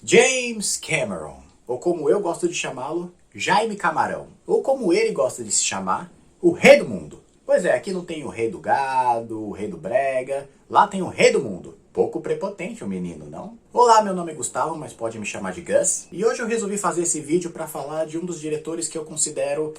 James Cameron, ou como eu gosto de chamá-lo, Jaime Camarão, ou como ele gosta de se chamar, o rei do mundo. Pois é, aqui não tem o rei do gado, o rei do brega, lá tem o rei do mundo. Pouco prepotente o menino, não? Olá, meu nome é Gustavo, mas pode me chamar de Gus. E hoje eu resolvi fazer esse vídeo para falar de um dos diretores que eu considero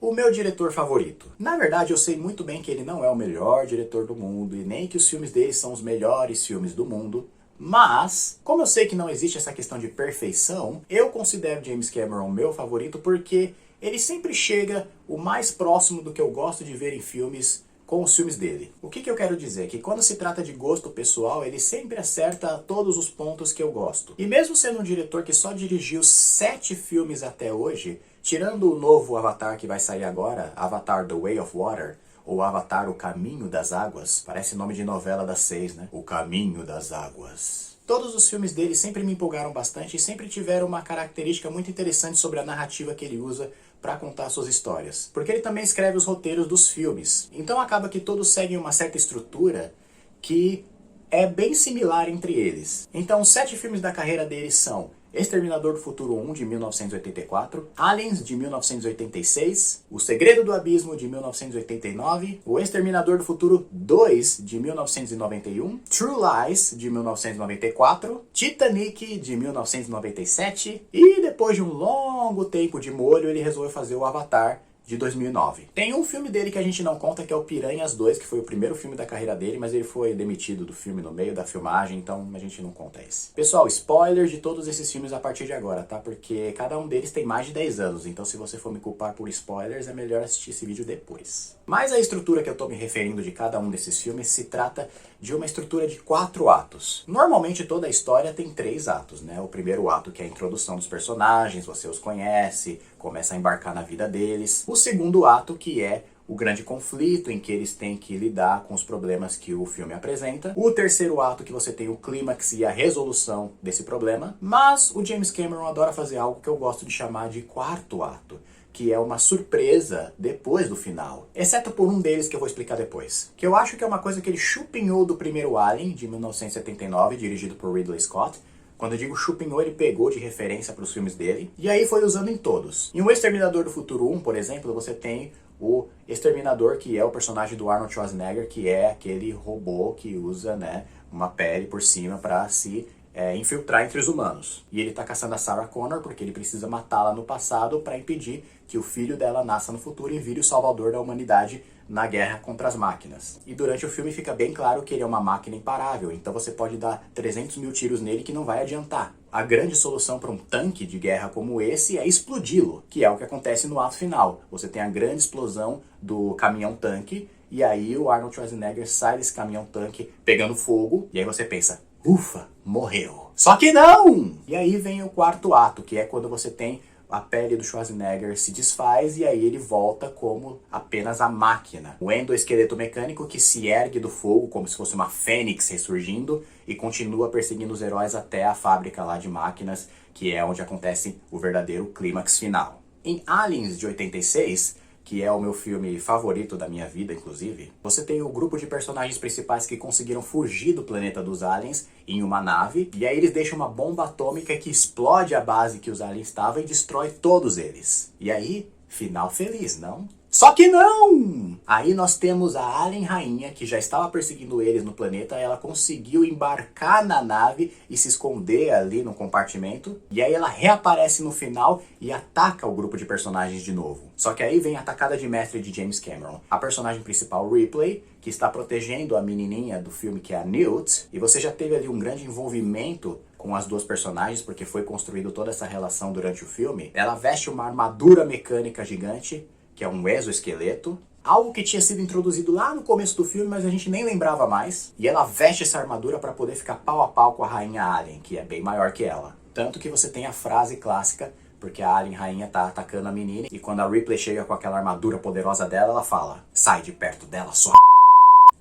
o meu diretor favorito. Na verdade, eu sei muito bem que ele não é o melhor diretor do mundo e nem que os filmes dele são os melhores filmes do mundo. Mas, como eu sei que não existe essa questão de perfeição, eu considero James Cameron meu favorito porque ele sempre chega o mais próximo do que eu gosto de ver em filmes com os filmes dele. O que eu quero dizer? Que quando se trata de gosto pessoal, ele sempre acerta todos os pontos que eu gosto. E mesmo sendo um diretor que só dirigiu 7 filmes até hoje, tirando o novo Avatar que vai sair agora, Avatar The Way of Water, ou Avatar O Caminho das Águas, parece nome de novela das 6, né? O Caminho das Águas. Todos os filmes dele sempre me empolgaram bastante e sempre tiveram uma característica muito interessante sobre a narrativa que ele usa para contar suas histórias. Porque ele também escreve os roteiros dos filmes. Então acaba que todos seguem uma certa estrutura que é bem similar entre eles. Então os 7 filmes da carreira dele são Exterminador do Futuro 1, de 1984, Aliens, de 1986, O Segredo do Abismo, de 1989, O Exterminador do Futuro 2, de 1991, True Lies, de 1994, Titanic, de 1997, e depois de um longo tempo de molho, ele resolveu fazer o Avatar, de 2009. Tem um filme dele que a gente não conta, que é o Piranhas 2, que foi o primeiro filme da carreira dele, mas ele foi demitido do filme no meio da filmagem, então a gente não conta esse. Pessoal, spoilers de todos esses filmes a partir de agora, tá? Porque cada um deles tem mais de 10 anos, então se você for me culpar por spoilers, é melhor assistir esse vídeo depois. Mas a estrutura que eu tô me referindo de cada um desses filmes se trata de uma estrutura de 4 atos. Normalmente toda a história tem 3 atos, né? O primeiro ato, que é a introdução dos personagens, você os conhece, começa a embarcar na vida deles. O segundo ato, que é o grande conflito em que eles têm que lidar com os problemas que o filme apresenta. O terceiro ato, que você tem o clímax e a resolução desse problema. Mas o James Cameron adora fazer algo que eu gosto de chamar de quarto ato, que é uma surpresa depois do final. Exceto por um deles que eu vou explicar depois. Que eu acho que é uma coisa que ele chupinhou do primeiro Alien, de 1979, dirigido por Ridley Scott. Quando eu digo chupinhou, ele pegou de referência para os filmes dele, e aí foi usando em todos. Em O Exterminador do Futuro 1, por exemplo, você tem o Exterminador, que é o personagem do Arnold Schwarzenegger, que é aquele robô que usa, né, uma pele por cima para se infiltrar entre os humanos. E ele tá caçando a Sarah Connor porque ele precisa matá-la no passado para impedir que o filho dela nasça no futuro e vire o salvador da humanidade na guerra contra as máquinas. E durante o filme fica bem claro que ele é uma máquina imparável, então você pode dar 300 mil tiros nele que não vai adiantar. A grande solução para um tanque de guerra como esse é explodi-lo, que é o que acontece no ato final. Você tem a grande explosão do caminhão-tanque, e aí o Arnold Schwarzenegger sai desse caminhão-tanque pegando fogo, e aí você pensa, ufa, morreu. Só que não! E aí vem o quarto ato, que é quando você tem a pele do Schwarzenegger se desfaz e aí ele volta como apenas a máquina. O endoesqueleto mecânico que se ergue do fogo como se fosse uma fênix ressurgindo e continua perseguindo os heróis até a fábrica lá de máquinas, que é onde acontece o verdadeiro clímax final. Em Aliens de 86, que é o meu filme favorito da minha vida, inclusive, você tem o grupo de personagens principais que conseguiram fugir do planeta dos aliens em uma nave, e aí eles deixam uma bomba atômica que explode a base que os aliens estavam e destrói todos eles. E aí, final feliz, não? Só que não! Aí nós temos a Alien Rainha, que já estava perseguindo eles no planeta, ela conseguiu embarcar na nave e se esconder ali no compartimento, e aí ela reaparece no final e ataca o grupo de personagens de novo. Só que aí vem a tacada de mestre de James Cameron. A personagem principal, Ripley, que está protegendo a menininha do filme, que é a Newt, e você já teve ali um grande envolvimento com as duas personagens, porque foi construído toda essa relação durante o filme. Ela veste uma armadura mecânica gigante, que é um exoesqueleto, algo que tinha sido introduzido lá no começo do filme, mas a gente nem lembrava mais. E ela veste essa armadura para poder ficar pau a pau com a rainha Alien, que é bem maior que ela. Tanto que você tem a frase clássica, porque a Alien Rainha tá atacando a menina, e quando a Ripley chega com aquela armadura poderosa dela, ela fala, sai de perto dela, sua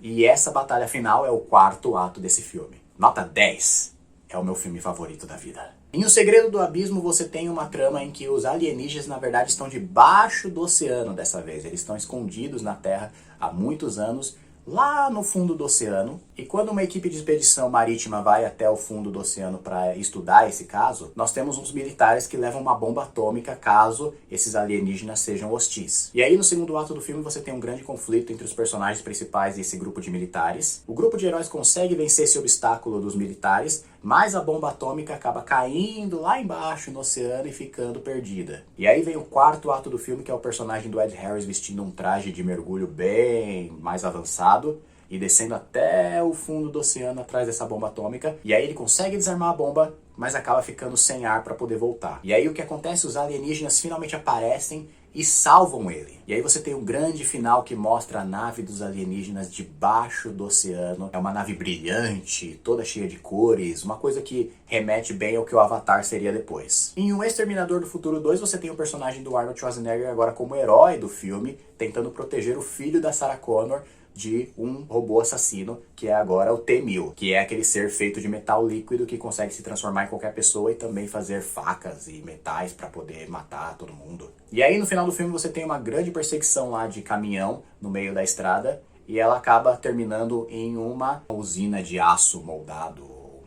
E essa batalha final é o quarto ato desse filme. Nota 10. É o meu filme favorito da vida. Em O Segredo do Abismo você tem uma trama em que os alienígenas na verdade estão debaixo do oceano dessa vez. Eles estão escondidos na Terra há muitos anos, lá no fundo do oceano. E quando uma equipe de expedição marítima vai até o fundo do oceano para estudar esse caso, nós temos uns militares que levam uma bomba atômica caso esses alienígenas sejam hostis. E aí no segundo ato do filme você tem um grande conflito entre os personagens principais e esse grupo de militares. O grupo de heróis consegue vencer esse obstáculo dos militares, mas a bomba atômica acaba caindo lá embaixo no oceano e ficando perdida. E aí vem o quarto ato do filme, que é o personagem do Ed Harris vestindo um traje de mergulho bem mais avançado e descendo até o fundo do oceano atrás dessa bomba atômica. E aí ele consegue desarmar a bomba, mas acaba ficando sem ar para poder voltar. E aí o que acontece? Os alienígenas finalmente aparecem e salvam ele. E aí você tem um grande final que mostra a nave dos alienígenas debaixo do oceano. É uma nave brilhante, toda cheia de cores, uma coisa que remete bem ao que o Avatar seria depois. Em O Exterminador do Futuro 2, você tem o personagem do Arnold Schwarzenegger agora como herói do filme, tentando proteger o filho da Sarah Connor de um robô assassino, que é agora o T-1000, que é aquele ser feito de metal líquido que consegue se transformar em qualquer pessoa e também fazer facas e metais para poder matar todo mundo. E aí no final do filme você tem uma grande perseguição lá de caminhão no meio da estrada e ela acaba terminando em uma usina de aço moldado,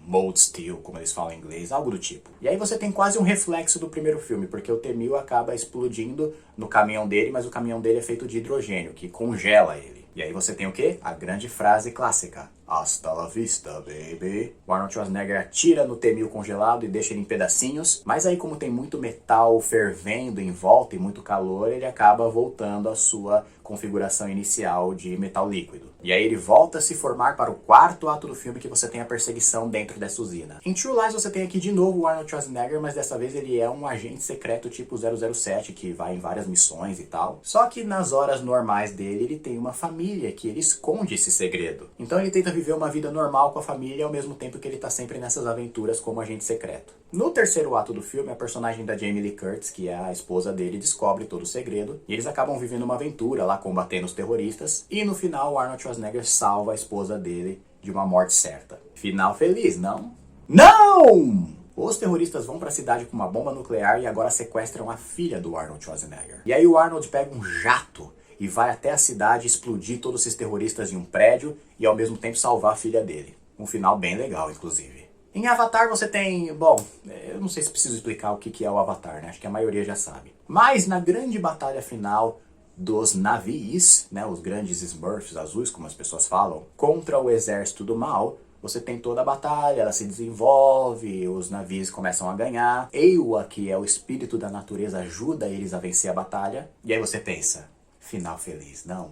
mold steel, como eles falam em inglês, algo do tipo. E aí você tem quase um reflexo do primeiro filme, porque o T-1000 acaba explodindo no caminhão dele, mas o caminhão dele é feito de hidrogênio, que congela ele. E aí você tem o quê? A grande frase clássica. Hasta la vista, baby. O Arnold Schwarzenegger atira no T-1000 congelado e deixa ele em pedacinhos. Mas aí como tem muito metal fervendo em volta e muito calor, ele acaba voltando à sua configuração inicial de metal líquido. E aí ele volta a se formar para o quarto ato do filme, que você tem a perseguição dentro dessa usina. Em True Lies você tem aqui de novo o Arnold Schwarzenegger, mas dessa vez ele é um agente secreto tipo 007, que vai em várias missões e tal. Só que nas horas normais dele, ele tem uma família que ele esconde esse segredo. Então ele tenta viver uma vida normal com a família, ao mesmo tempo que ele tá sempre nessas aventuras como agente secreto. No terceiro ato do filme, a personagem da Jamie Lee Curtis, que é a esposa dele, descobre todo o segredo. E eles acabam vivendo uma aventura lá, combatendo os terroristas. E no final, o Arnold Schwarzenegger salva a esposa dele de uma morte certa. Final feliz, não? Não! Os terroristas vão para a cidade com uma bomba nuclear e agora sequestram a filha do Arnold Schwarzenegger. E aí o Arnold pega um jato e vai até a cidade explodir todos esses terroristas em um prédio e ao mesmo tempo salvar a filha dele. Um final bem legal, inclusive. Em Avatar você tem... Bom, eu não sei se preciso explicar o que é o Avatar, né? Acho que a maioria já sabe. Mas na grande batalha final dos navios, né? Os grandes Smurfs azuis, como as pessoas falam, contra o exército do mal, você tem toda a batalha, ela se desenvolve, os navios começam a ganhar. Eywa, que é o espírito da natureza, ajuda eles a vencer a batalha. E aí você pensa, final feliz, não?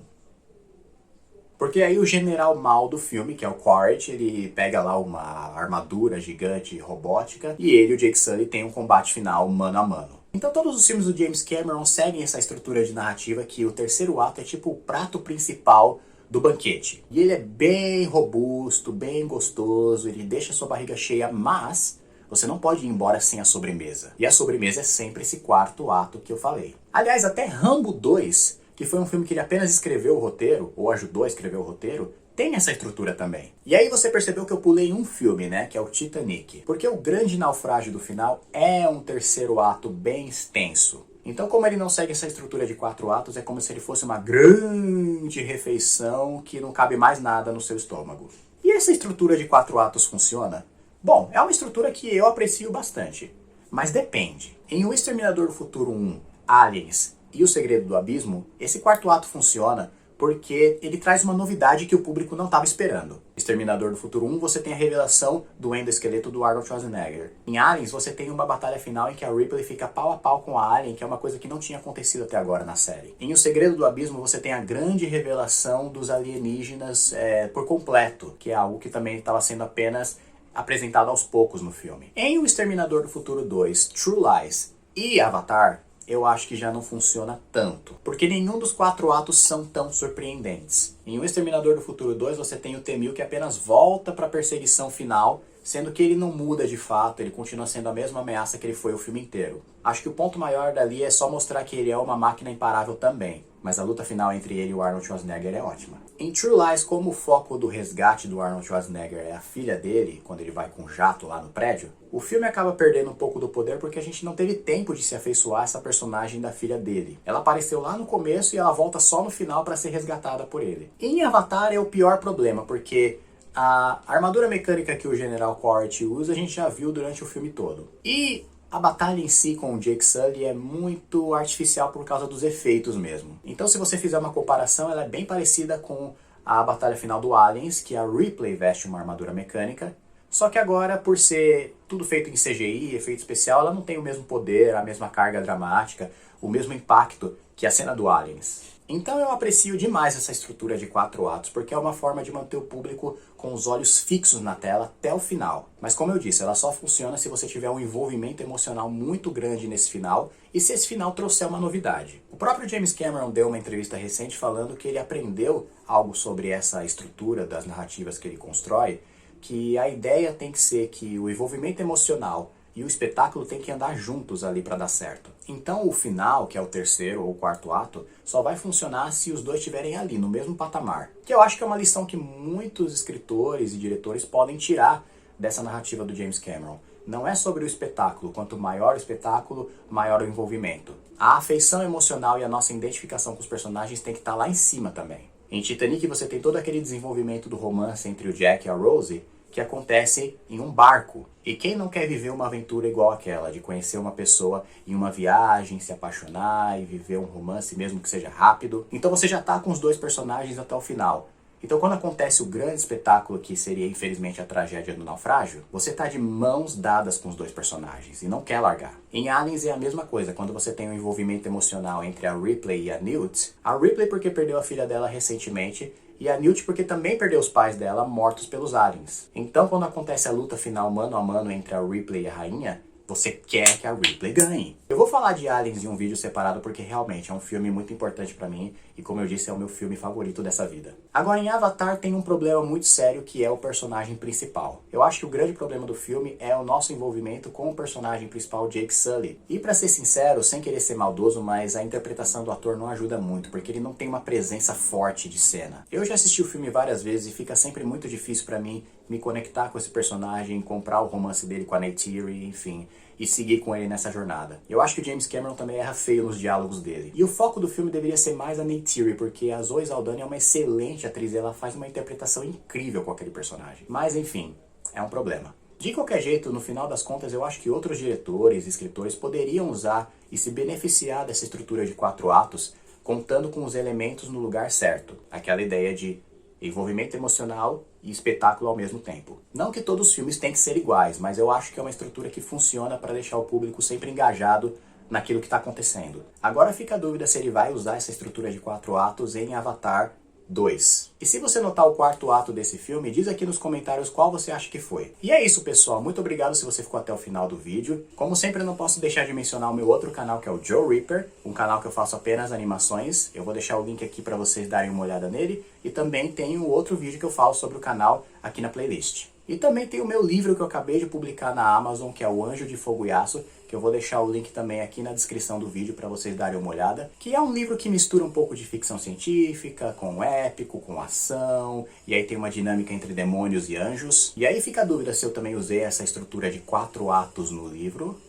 Porque aí o general mal do filme, que é o Quaritch, ele pega lá uma armadura gigante robótica e ele e o Jake Sully tem um combate final mano a mano. Então todos os filmes do James Cameron seguem essa estrutura de narrativa que o terceiro ato é tipo o prato principal do banquete. E ele é bem robusto, bem gostoso, ele deixa sua barriga cheia, mas você não pode ir embora sem a sobremesa. E a sobremesa é sempre esse quarto ato que eu falei. Aliás, até Rambo 2... que foi um filme que ele apenas escreveu o roteiro, ou ajudou a escrever o roteiro, tem essa estrutura também. E aí você percebeu que eu pulei um filme, né, que é o Titanic. Porque o grande naufrágio do final é um terceiro ato bem extenso. Então, como ele não segue essa estrutura de 4 atos, é como se ele fosse uma grande refeição que não cabe mais nada no seu estômago. E essa estrutura de 4 atos funciona? Bom, é uma estrutura que eu aprecio bastante. Mas depende. Em O Exterminador do Futuro 1, Aliens e O Segredo do Abismo, esse quarto ato funciona porque ele traz uma novidade que o público não estava esperando. Exterminador do Futuro 1, você tem a revelação do endoesqueleto do Arnold Schwarzenegger. Em Aliens, você tem uma batalha final em que a Ripley fica pau a pau com a Alien, que é uma coisa que não tinha acontecido até agora na série. Em O Segredo do Abismo, você tem a grande revelação dos alienígenas por completo, que é algo que também estava sendo apenas apresentado aos poucos no filme. Em O Exterminador do Futuro 2, True Lies e Avatar, eu acho que já não funciona tanto. Porque nenhum dos 4 atos são tão surpreendentes. Em O Exterminador do Futuro 2, você tem o T-1000 que apenas volta para a perseguição final, sendo que ele não muda de fato, ele continua sendo a mesma ameaça que ele foi o filme inteiro. Acho que o ponto maior dali é só mostrar que ele é uma máquina imparável também. mas a luta final entre ele e o Arnold Schwarzenegger é ótima. Em True Lies, como o foco do resgate do Arnold Schwarzenegger é a filha dele, quando ele vai com o jato lá no prédio, o filme acaba perdendo um pouco do poder porque a gente não teve tempo de se afeiçoar a essa personagem da filha dele. Ela apareceu lá no começo e ela volta só no final para ser resgatada por ele. Em Avatar é o pior problema, porque a armadura mecânica que o General Quaritch usa a gente já viu durante o filme todo. E a batalha em si com o Jake Sully é muito artificial por causa dos efeitos mesmo. Então se você fizer uma comparação, ela é bem parecida com a batalha final do Aliens, que a Ripley veste uma armadura mecânica, só que agora, por ser tudo feito em CGI, efeito especial, ela não tem o mesmo poder, a mesma carga dramática, o mesmo impacto que a cena do Aliens. Então eu aprecio demais essa estrutura de 4 atos, porque é uma forma de manter o público com os olhos fixos na tela até o final. Mas como eu disse, ela só funciona se você tiver um envolvimento emocional muito grande nesse final, e se esse final trouxer uma novidade. O próprio James Cameron deu uma entrevista recente falando que ele aprendeu algo sobre essa estrutura das narrativas que ele constrói, que a ideia tem que ser que o envolvimento emocional e o espetáculo tem que andar juntos ali para dar certo. Então o final, que é o terceiro ou quarto ato, só vai funcionar se os dois estiverem ali, no mesmo patamar. Que eu acho que é uma lição que muitos escritores e diretores podem tirar dessa narrativa do James Cameron. Não é sobre o espetáculo, quanto maior o espetáculo, maior o envolvimento. A afeição emocional e a nossa identificação com os personagens tem que estar lá em cima também. Em Titanic você tem todo aquele desenvolvimento do romance entre o Jack e a Rose, que acontece em um barco. E quem não quer viver uma aventura igual aquela, de conhecer uma pessoa em uma viagem, se apaixonar e viver um romance mesmo que seja rápido? Então você já está com os dois personagens até o final. Então quando acontece o grande espetáculo, que seria infelizmente a tragédia do naufrágio, você está de mãos dadas com os dois personagens e não quer largar. Em Aliens é a mesma coisa, quando você tem um envolvimento emocional entre a Ripley e a Newt. A Ripley porque perdeu a filha dela recentemente, e a Newt porque também perdeu os pais dela mortos pelos aliens. Então quando acontece a luta final mano a mano entre a Ripley e a rainha, você quer que a Ripley ganhe. Eu vou falar de Aliens em um vídeo separado porque realmente é um filme muito importante pra mim e, como eu disse, é o meu filme favorito dessa vida. Agora, em Avatar tem um problema muito sério que é o personagem principal. Eu acho que o grande problema do filme é o nosso envolvimento com o personagem principal, Jake Sully. E pra ser sincero, sem querer ser maldoso, mas a interpretação do ator não ajuda muito, porque ele não tem uma presença forte de cena. Eu já assisti o filme várias vezes e fica sempre muito difícil pra mim me conectar com esse personagem, comprar o romance dele com a Neytiri, enfim, e seguir com ele nessa jornada. Eu acho que o James Cameron também erra feio nos diálogos dele. E o foco do filme deveria ser mais a Neytiri, porque a Zoe Saldana é uma excelente atriz e ela faz uma interpretação incrível com aquele personagem. Mas enfim, é um problema. De qualquer jeito, no final das contas, eu acho que outros diretores e escritores poderiam usar e se beneficiar dessa estrutura de 4 atos, contando com os elementos no lugar certo. Aquela ideia de envolvimento emocional e espetáculo ao mesmo tempo. Não que todos os filmes têm que ser iguais, mas eu acho que é uma estrutura que funciona para deixar o público sempre engajado naquilo que está acontecendo. Agora fica a dúvida se ele vai usar essa estrutura de 4 atos em Avatar 2. E se você notar o 4º ato desse filme, diz aqui nos comentários qual você acha que foi. E é isso, pessoal. Muito obrigado se você ficou até o final do vídeo. Como sempre, eu não posso deixar de mencionar o meu outro canal, que é o Joe Reaper, um canal que eu faço apenas animações. Eu vou deixar o link aqui para vocês darem uma olhada nele. E também tem um outro vídeo que eu falo sobre o canal aqui na playlist. E também tem o meu livro que eu acabei de publicar na Amazon, que é O Anjo de Fogo e Aço, que eu vou deixar o link também aqui na descrição do vídeo para vocês darem uma olhada, que é um livro que mistura um pouco de ficção científica, com épico, com ação, e aí tem uma dinâmica entre demônios e anjos. E aí fica a dúvida se eu também usei essa estrutura de 4 atos no livro.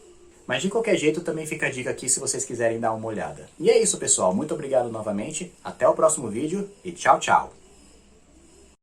Mas de qualquer jeito também fica a dica aqui se vocês quiserem dar uma olhada. E é isso, pessoal. Muito obrigado novamente, até o próximo vídeo e tchau, tchau!